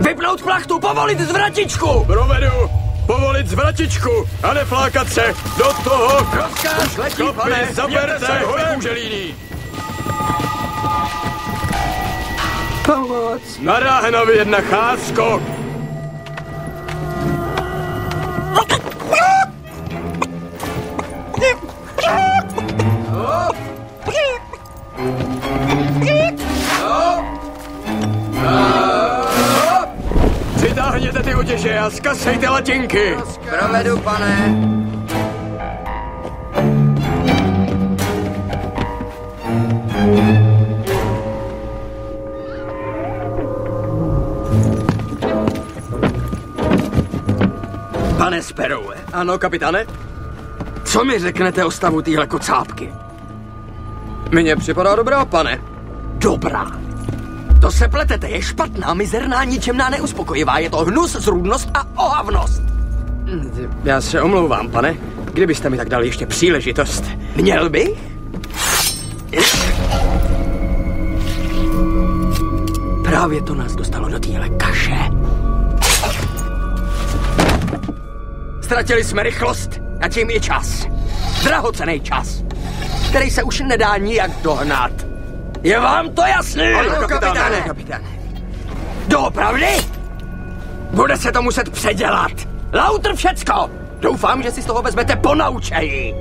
Vypnout plachtu, povolit zvratičku! Provedu. Povolit zvratičku a neflákat se. Do toho. Rozkaz letí, pane. Zaberte hory Úželíní. Pomoc. Na Ráhenovi jedna chásko. Přitáhněte ty oděže a zkasejte latinky. Provedu, pane. Pane Sparrowe. Ano, kapitáne? Co mi řeknete o stavu téhle kocápky? Mně připadá dobrá, pane. Dobrá. To se pletete, je špatná, mizerná, ničemná, neuspokojivá. Je to hnus, zrůdnost a ohavnost. Já se omlouvám, pane. Kdybyste mi tak dali ještě příležitost. Měl bych? Právě to nás dostalo do téhle kaše. Ztratili jsme rychlost a tím i čas. Drahocenný čas, který se už nedá nijak dohnat. Je vám to jasný? Ano, kapitáne. Doopravdy? Bude se to muset předělat. Lauter všecko. Doufám, že si z toho vezmete ponaučejí.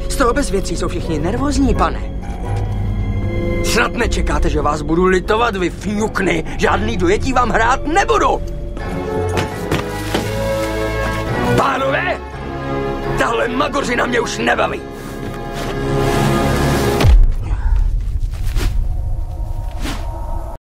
Z toho bez věcí jsou všichni nervózní, pane. Snad nečekáte, že vás budu litovat, vy fňukny. Žádný dojetí vám hrát nebudu. Pánové, tahle magořina mě už nebaví.